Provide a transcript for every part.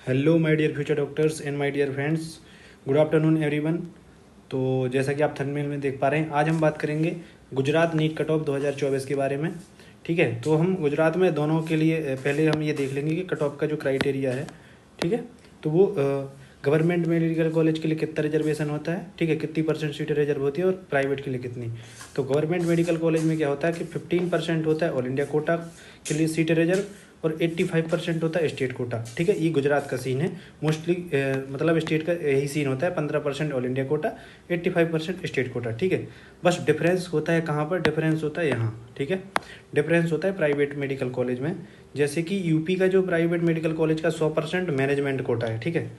Hello my dear future doctors and my dear friends, good afternoon everyone. तो जैसा कि आप थंबनेल में देख पा रहे हैं, आज हम बात करेंगे गुजरात नीट कट ऑफ 2024 के बारे में। ठीक है, तो हम गुजरात में दोनों के लिए पहले हम ये देख लेंगे कि कट ऑफ का जो क्राइटेरिया है, ठीक है, तो वो गवर्नमेंट मेडिकल कॉलेज के लिए कितना रिजर्वेशन होता है, ठीक है, कितनी परसेंट सीटें रिजर्व होती है और प्राइवेट के लिए कितनी। तो गवर्नमेंट मेडिकल कॉलेज में क्या होता है कि 15% होता है ऑल इंडिया कोटा के लिए सीटें रिजर्व और 85% होता है स्टेट कोटा। ठीक है, ये गुजरात का सीन है मोस्टली, मतलब स्टेट का यही सीन होता है, 15% all India quota, 85% state quota. ठीक है, बस डिफरेंस होता है कहाँ पर, डिफरेंस होता है यहाँ। ठीक है, डिफरेंस होता है प्राइवेट मेडिकल कॉलेज में, जैसे कि यूपी का जो प्राइवेट मेडिकल कॉलेज का 100% मैनेजमेंट कोटा है। ठीक है,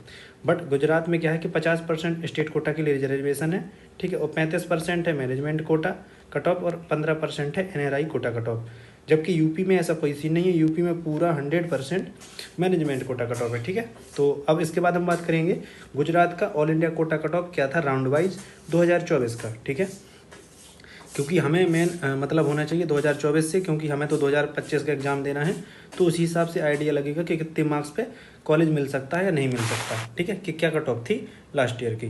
बट गुजरात में क्या है कि 50% स्टेट कोटा के लिए रिजर्वेशन है। ठीक है, और 35% है मैनेजमेंट कोटा कट ऑफ और 15% है एनआरआई कोटा कट ऑफ। जबकि यूपी में ऐसा कोई सीन नहीं है, यूपी में पूरा 100% मैनेजमेंट कोटा कट ऑफ है। ठीक है, तो अब इसके बाद हम बात करेंगे गुजरात का all India quota cut off क्या था राउंड वाइज 2024 का। ठीक है, क्योंकि हमें मेन मतलब होना चाहिए 2024 से, क्योंकि हमें तो 2025 का एग्ज़ाम देना है, तो उसी हिसाब से आइडिया लगेगा कि कितने मार्क्स पे कॉलेज मिल सकता है या नहीं मिल सकता। ठीक है, कि क्या कट ऑफ थी लास्ट ईयर की।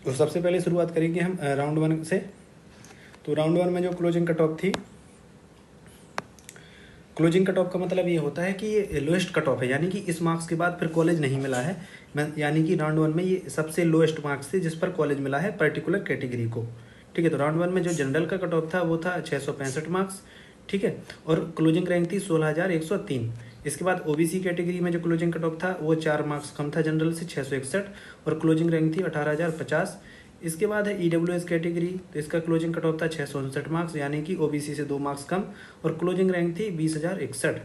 तो सबसे पहले शुरुआत करेंगे हम राउंड वन से। तो राउंड वन में जो क्लोजिंग कट ऑफ थी, क्लोजिंग कट ऑफ का मतलब ये होता है कि ये लोएस्ट कट ऑफ है, यानी कि इस मार्क्स के बाद फिर कॉलेज नहीं मिला है। यानी कि राउंड वन में ये सबसे लोएस्ट मार्क्स थे जिस पर कॉलेज मिला है पर्टिकुलर कैटेगरी को। ठीक है, तो राउंड वन में जो जनरल का कट ऑफ था वो था 665 मार्क्स। ठीक है, और क्लोजिंग रैंक थी 16,103। इसके बाद ओबीसी कैटेगरी में जो क्लोजिंग कट ऑफ था वो 4 मार्क्स कम था जनरल से, 661, और क्लोजिंग रैंक थी 18,050। इसके बाद है ईडब्ल्यूएस कैटेगरी, तो इसका क्लोजिंग कट ऑफ था 659 मार्क्स, यानी कि ओबीसी से 2 मार्क्स कम, और क्लोजिंग रैंक थी 20,061।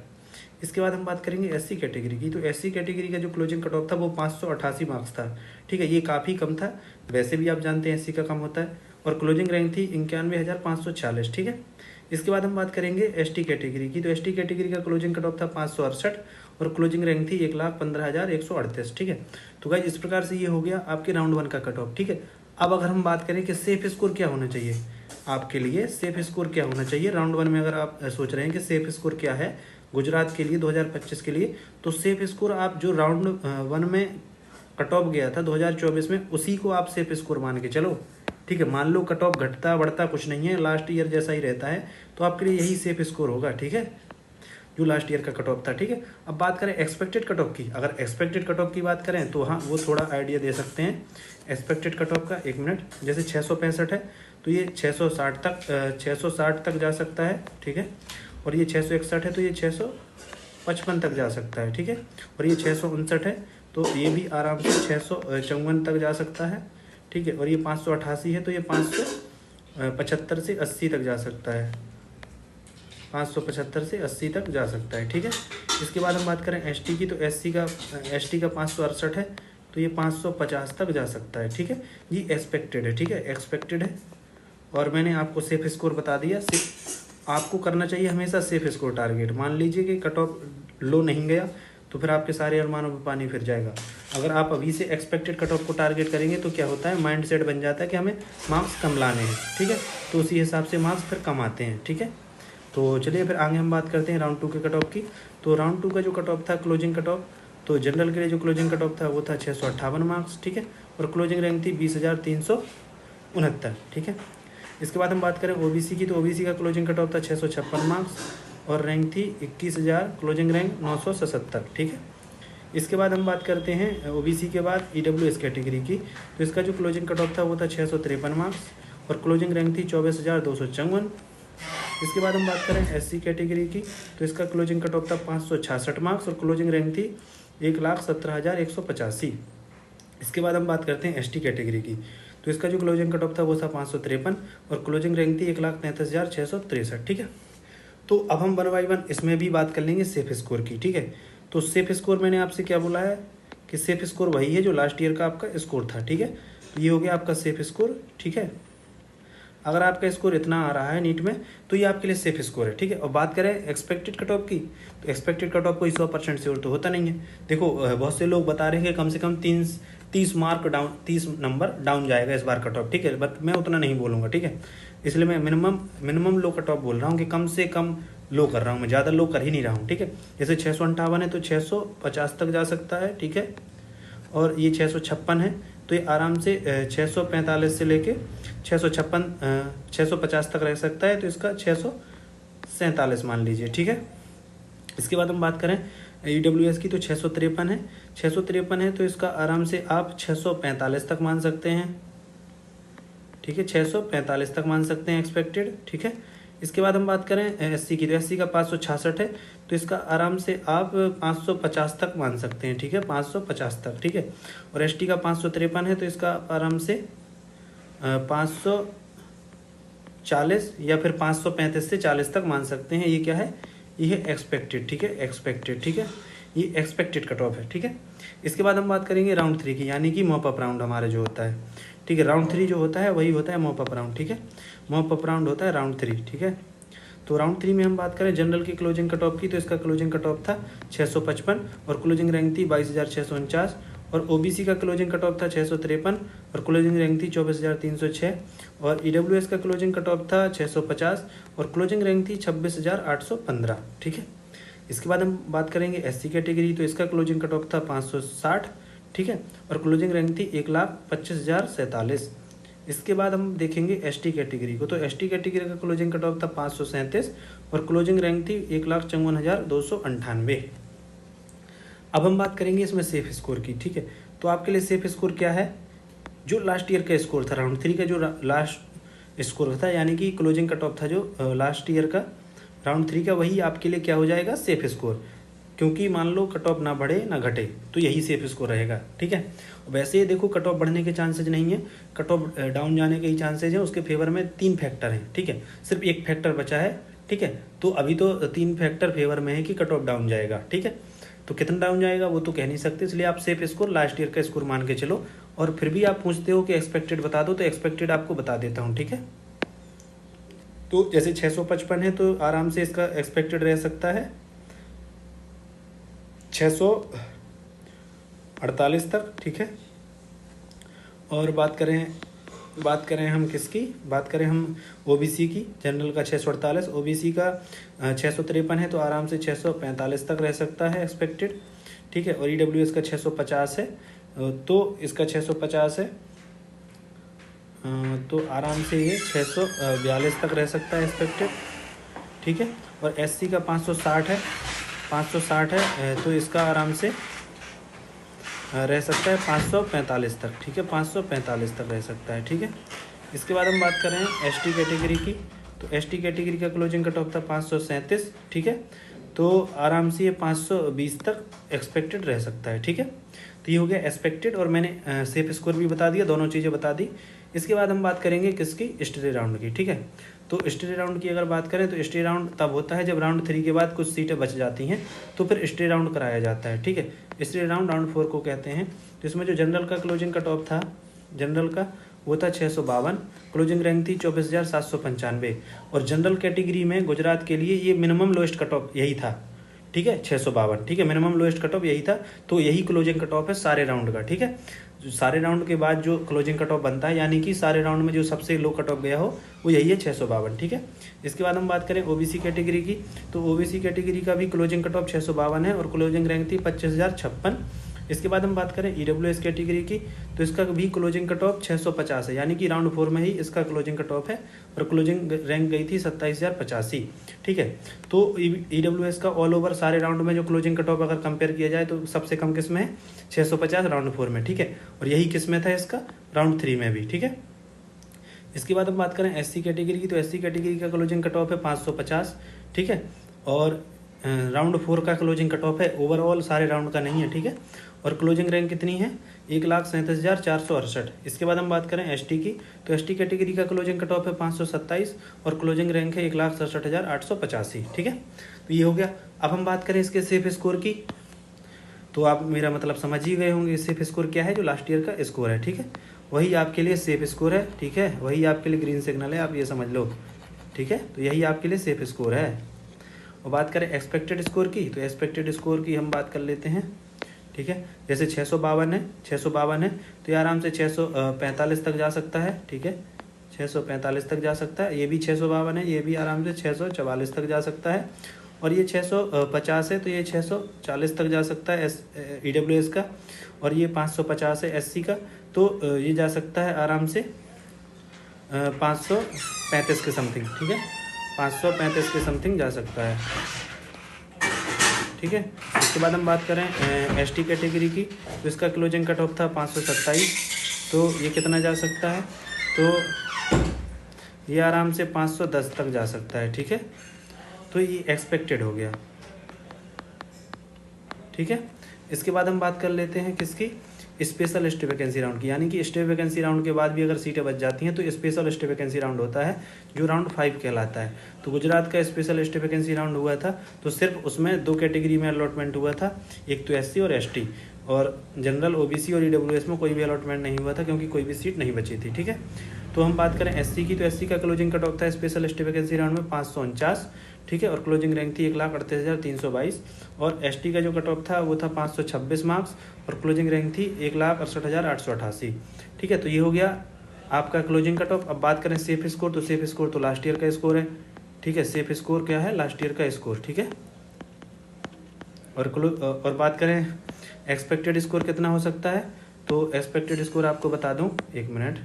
इसके बाद हम बात करेंगे एससी कैटेगरी की। तो एससी कैटेगरी का जो क्लोजिंग कट ऑफ था वो 588 मार्क्स था। ठीक है, ये काफ़ी कम था, वैसे भी आप जानते हैं एससी का कम होता है, और क्लोजिंग रैंक थी 91,546। ठीक है, इसके बाद हम बात करेंगे एसटी कैटेगरी की। तो एसटी कैटेगरी का क्लोजिंग कट ऑफ था 568 और क्लोजिंग रैंक थी 1,15,138। ठीक है, तो गाइस इस प्रकार से ये हो गया आपके राउंड वन का कट ऑफ। ठीक है, अब अगर हम बात करें कि सेफ स्कोर क्या होना चाहिए आपके लिए, सेफ स्कोर क्या होना चाहिए राउंड वन में, अगर आप सोच रहे हैं कि सेफ स्कोर क्या है गुजरात के लिए 2025 के लिए, तो सेफ स्कोर आप जो राउंड वन में कट ऑफ गया था 2024 में, उसी को आप सेफ स्कोर मान के चलो। ठीक है, मान लो कट ऑफ घटता बढ़ता कुछ नहीं है, लास्ट ईयर जैसा ही रहता है, तो आपके लिए यही सेफ स्कोर होगा। ठीक है, जो लास्ट ईयर का कट ऑफ था। ठीक है, अब बात करें एक्सपेक्टेड कट ऑफ की। अगर एक्सपेक्टेड कट ऑफ की बात करें तो हाँ, वो थोड़ा आइडिया दे सकते हैं एक्सपेक्टेड कट ऑफ का। 1 मिनट, जैसे 665 है तो ये 660 तक जा सकता है। ठीक है, और ये 661 है तो ये 655 तक जा सकता है। ठीक है, और ये 659 है तो ये भी आराम से 654 तक जा सकता है। ठीक है, और ये 588 है तो ये 575 से 80 तक जा सकता है, 575 से 80 तक जा सकता है। ठीक है, इसके बाद हम बात करें एसटी की। तो एसटी का 568 है तो ये 550 तक जा सकता है। ठीक है, ये एक्सपेक्टेड है। ठीक है, एक्सपेक्टेड है, और मैंने आपको सेफ स्कोर बता दिया। आपको करना चाहिए हमेशा सेफ स्कोर टारगेट। मान लीजिए कि कट ऑफ लो नहीं गया तो फिर आपके सारे अरमानों में पानी फिर जाएगा। अगर आप अभी से एक्सपेक्टेड कट ऑफ को टारगेट करेंगे तो क्या होता है, माइंड सेट बन जाता है कि हमें मार्क्स कम लाने हैं। ठीक है, तो उसी हिसाब से मार्क्स फिर कम आते हैं। ठीक है, तो चलिए फिर आगे हम बात करते हैं राउंड टू के कट ऑफ की। तो राउंड टू का जो कट ऑफ था क्लोजिंग कट ऑफ, तो जनरल के लिए जो क्लोजिंग कट ऑफ था वो था 658 मार्क्स। ठीक है, और क्लोजिंग रैंक थी 20,369। ठीक है, इसके बाद हम बात करें ओबीसी की। तो ओबीसी का क्लोजिंग कट ऑफ था 656 मार्क्स और रैंक थी 21,000, क्लोजिंग रैंक 977। ठीक है, इसके बाद हम बात करते हैं ओबीसी के बाद ईडब्ल्यूएस कैटेगरी की। तो इसका जो क्लोजिंग कट ऑफ था वो था 653 मार्क्स और क्लोजिंग रैंक थी 24,254। इसके बाद हम बात करें एससी कैटेगरी की। तो इसका क्लोजिंग कट ऑफ था 566 मार्क्स और क्लोजिंग रैंक थी 1,17,185। इसके बाद हम बात करते हैं एसटी कैटेगरी की। तो इसका जो क्लोजिंग कट ऑफ था वो था 553 और क्लोजिंग रैंक थी 1,33,663। ठीक है, तो अब हम 1 बाई 1 इसमें भी बात कर लेंगे सेफ स्कोर की। ठीक है, तो सेफ स्कोर मैंने आपसे क्या बोला है कि सेफ स्कोर वही है जो लास्ट ईयर का आपका स्कोर था। ठीक है, तो ये हो गया आपका सेफ स्कोर। ठीक है, अगर आपका स्कोर इतना आ रहा है नीट में तो ये आपके लिए सेफ स्कोर है। ठीक है, और बात करें एक्सपेक्टेड कट ऑफ की, तो एक्सपेक्टेड कट ऑफ कोई 100% श्योर तो होता नहीं है। देखो बहुत से लोग बता रहे हैं कि कम से कम 30 मार्क डाउन, 30 नंबर डाउन जाएगा इस बार कट ऑफ। ठीक है, बट मैं उतना नहीं बोलूँगा। ठीक है, इसलिए मैं मिनिमम लो कट ऑफ बोल रहा हूँ कि कम से कम लो कर रहा हूँ, मैं ज़्यादा लो कर ही नहीं रहा हूँ, ठीक है। जैसे 658 है तो 650 तक जा सकता है, ठीक है। और ये 656 है तो ये आराम से 645 से लेके 650 तक रह सकता है, तो इसका 647 मान लीजिए, ठीक है। इसके बाद हम बात करें EWS की तो 653 है, 653 है तो इसका आराम से आप 645 तक मान सकते हैं, ठीक है, 645 तक मान सकते हैं एक्सपेक्टेड, ठीक है। इसके बाद हम बात करें SC की, तो SC का 566 है तो इसका आराम से आप 550 तक मान सकते हैं, ठीक है, 550 तक, ठीक है। और ST का 553 है तो इसका आराम से 540 या फिर 535 से 40 तक मान सकते हैं। ये क्या है, ये है एक्सपेक्टेड, ठीक है, एक्सपेक्टेड, ठीक है, ये एक्सपेक्टेड कट ऑफ है, ठीक है। इसके बाद हम बात करेंगे राउंड 3 की, यानी कि मॉप अप राउंड हमारा जो होता है, ठीक है। राउंड 3 जो होता है वही होता है मॉप अप राउंड, ठीक है। मॉप अप राउंड होता है राउंड 3, ठीक है। तो राउंड 3 में हम बात करें जनरल की क्लोजिंग कट ऑफ की, तो इसका क्लोजिंग कट ऑफ था 655 और क्लोजिंग रैंक थी 22,649। और OBC का क्लोजिंग कट ऑफ था 653 और क्लोजिंग रैंक थी 24,306। और EWS का क्लोजिंग कट ऑफ था 650 और क्लोजिंग रैंक थी 26,815, ठीक है। इसके बाद हम बात करेंगे SC कैटेगरी, तो इसका क्लोजिंग कट ऑफ था 560, ठीक है, और क्लोजिंग रैंक थी 1,25,047। इसके बाद हम देखेंगे ST कैटेगरी को, तो ST कैटेगरी का क्लोजिंग कट ऑफ था 537 और क्लोजिंग रैंक थी 1,54,298। अब हम बात करेंगे इसमें सेफ स्कोर की, ठीक है। तो आपके लिए सेफ स्कोर क्या है, जो लास्ट ईयर का स्कोर था राउंड 3 का, जो लास्ट स्कोर था, यानी कि क्लोजिंग कट ऑफ था जो लास्ट ईयर का राउंड 3 का, वही आपके लिए क्या हो जाएगा, सेफ स्कोर। क्योंकि मान लो कट ऑफ ना बढ़े ना घटे तो यही सेफ स्कोर रहेगा, ठीक है। वैसे देखो कट ऑफ बढ़ने के चांसेज नहीं है, कट ऑफ डाउन जाने के ही चांसेज हैं। उसके फेवर में 3 फैक्टर हैं, ठीक है, सिर्फ एक फैक्टर बचा है, ठीक है। तो अभी तो 3 फैक्टर फेवर में है कि कट ऑफ डाउन जाएगा, ठीक है। तो कितना डाउन जाएगा वो तो कह नहीं सकते, इसलिए आप सेफ स्कोर लास्ट ईयर का स्कोर मान के चलो। और फिर भी आप पूछते हो कि एक्सपेक्टेड बता दो, तो एक्सपेक्टेड आपको बता देता हूँ, ठीक है। तो जैसे 655 है तो आराम से इसका एक्सपेक्टेड रह सकता है 648 तक, ठीक है। और बात करें हम किसकी, बात करें हम OBC की, जनरल का 648, OBC का 653 है तो आराम से 645 तक रह सकता है एक्सपेक्टेड, ठीक है। और EWS का 650 है तो इसका 650 है तो आराम से ये 642 तक रह सकता है एक्सपेक्टेड, ठीक है। और SC का 560 है तो इसका आराम से रह सकता है 545 तक, ठीक है, 545 तक रह सकता है, ठीक है। इसके बाद हम बात करें ST कैटेगरी की, तो ST कैटेगरी का क्लोजिंग कट ऑफ था 537, ठीक है। तो आराम से ये 520 तक एक्सपेक्टेड रह सकता है, ठीक है। तो ये हो गया एक्सपेक्टेड, और मैंने सेफ स्कोर भी बता दिया, दोनों चीज़ें बता दी। इसके बाद हम बात करेंगे किसकी, स्टे राउंड की, ठीक है। तो स्टे राउंड की अगर बात करें तो स्टे राउंड तब होता है जब राउंड 3 के बाद कुछ सीटें बच जाती हैं, तो फिर स्टे राउंड कराया जाता है, ठीक है। स्टे राउंड राउंड 4 को कहते हैं। तो इसमें जो जनरल का क्लोजिंग कट ऑफ था, जनरल का वो था 652, क्लोजिंग रैंक थी 24,795। और जनरल कैटेगरी में गुजरात के लिए ये मिनिमम लोएस्ट कट ऑफ यही था, ठीक है, 652, ठीक है, मिनिमम लोएस्ट कट ऑफ यही था। तो यही क्लोजिंग कट ऑफ है सारे राउंड का, ठीक है। जो सारे राउंड के बाद जो क्लोजिंग कट ऑफ बनता है, यानी कि सारे राउंड में जो सबसे लो कट ऑफ गया हो वो यही है 652, ठीक है। इसके बाद हम बात करें OBC कैटेगरी की, तो OBC कैटेगरी का भी क्लोजिंग कट ऑफ 652 है और क्लोजिंग रैंक थी 25,056। इसके बाद हम बात करें EWS कैटेगरी की, तो इसका भी क्लोजिंग कट ऑफ 650 है, यानी कि राउंड 4 में ही इसका क्लोजिंग कट ऑफ है और क्लोजिंग रैंक गई थी 27,085, ठीक है। तो EWS का ऑल ओवर सारे राउंड में जो क्लोजिंग कट ऑफ अगर कंपेयर किया जाए तो सबसे कम किस में है, 650 राउंड 4 में, ठीक है। और यही किस में था इसका, राउंड 3 में भी, ठीक है। इसके बाद हम बात करें SC कैटेगरी की, तो SC कैटेगरी का क्लोजिंग कट ऑफ है 550, ठीक है। और राउंड 4 का क्लोजिंग कट ऑफ है, ओवरऑल सारे राउंड का नहीं है, ठीक है। और क्लोजिंग रैंक कितनी है, 1,37,468। इसके बाद हम बात करें ST की, तो ST कैटेगरी का क्लोजिंग कट ऑफ है 527 और क्लोजिंग रैंक है 1,67,885, ठीक है। तो ये हो गया। अब हम बात करें इसके सेफ स्कोर की, तो आप मेरा मतलब समझ ही गए होंगे सेफ स्कोर क्या है, जो लास्ट ईयर का स्कोर है, ठीक है, वही आपके लिए सेफ स्कोर है, ठीक है, वही आपके लिए ग्रीन सिग्नल है, आप ये समझ लो, ठीक है। तो यही आपके लिए सेफ स्कोर है। और बात करें एक्सपेक्टेड स्कोर की, तो एक्सपेक्टेड स्कोर की हम बात कर लेते हैं, ठीक है। जैसे 652 है तो ये आराम से 645 तक जा सकता है, ठीक है, 645 तक जा सकता है। ये भी 652 है, ये भी आराम से 644 तक जा सकता है। और ये 650 है तो ये 640 तक जा सकता है EWS का। और ये 550 है SC का, तो ये जा सकता है आराम से 535 के समथिंग। ठीक है, 535 के समथिंग जा सकता है। ठीक है, इसके बाद हम बात करें ST कैटेगरी की, तो इसका क्लोजिंग कट ऑफ था 527, तो ये कितना जा सकता है, तो ये आराम से 510 तक जा सकता है। ठीक है, तो ये एक्सपेक्टेड हो गया। ठीक है, इसके बाद हम बात कर लेते हैं किसकी, स्पेशल स्टे वैकेंसी राउंड की। यानी कि स्टे वैकेंसी राउंड के बाद भी अगर सीटें बच जाती हैं तो स्पेशल स्टे वैकेंसी राउंड होता है, जो राउंड 5 कहलाता है। तो गुजरात का स्पेशल स्टे वैकेंसी राउंड हुआ था, तो सिर्फ उसमें 2 कैटेगरी में अलॉटमेंट हुआ था, एक तो SC और ST, और जनरल OBC और EWS में कोई भी अलॉटमेंट नहीं हुआ था क्योंकि कोई भी सीट नहीं बची थी। ठीक है, तो हम बात करें SC की, तो SC का क्लोजिंग कट ऑफ था स्पेशल स्टे वैकेंसी राउंड में 549। ठीक है, और क्लोजिंग रैंक थी 1,38,322। और ST का जो कट ऑफ था वो था 526 मार्क्स, और क्लोजिंग रैंक थी 1,68,888। ठीक है, तो ये हो गया आपका क्लोजिंग कट ऑफ। अब बात करें सेफ स्कोर, तो सेफ स्कोर तो लास्ट ईयर का स्कोर है। ठीक है, सेफ स्कोर क्या है, लास्ट ईयर का स्कोर। ठीक है, और बात करें एक्सपेक्टेड स्कोर कितना हो सकता है, तो एक्सपेक्टेड स्कोर आपको बता दूं, 1 मिनट।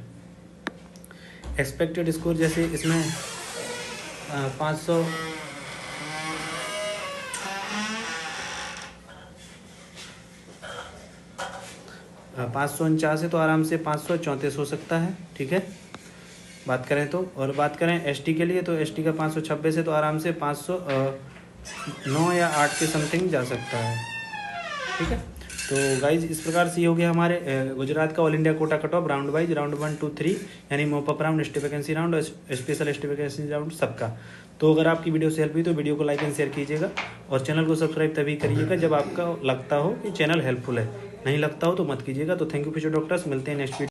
एक्सपेक्टेड स्कोर जैसे इसमें 549 है तो आराम से 534 हो सकता है। ठीक है, बात करें तो। और बात करें ST के लिए, तो ST का 526 है तो आराम से 509 या 8 के समथिंग जा सकता है। ठीक है, तो गाइज इस प्रकार से ये हो गया हमारे गुजरात का all India quota cut off round wise, round 1, 2, 3, यानी mop-up round, stay vacancy round और स्पेशल स्टे वैकेंसी राउंड सबका। तो अगर आपकी वीडियो से हेल्प हुई तो वीडियो को लाइक एंड शेयर कीजिएगा, और चैनल को सब्सक्राइब तभी करिएगा जब आपका लगता हो कि चैनल हेल्पफुल है, नहीं लगता हो तो मत कीजिएगा। तो थैंक यू फ्यूचर डॉक्टर्स, मिलते हैं नेक्स्ट वीडियो।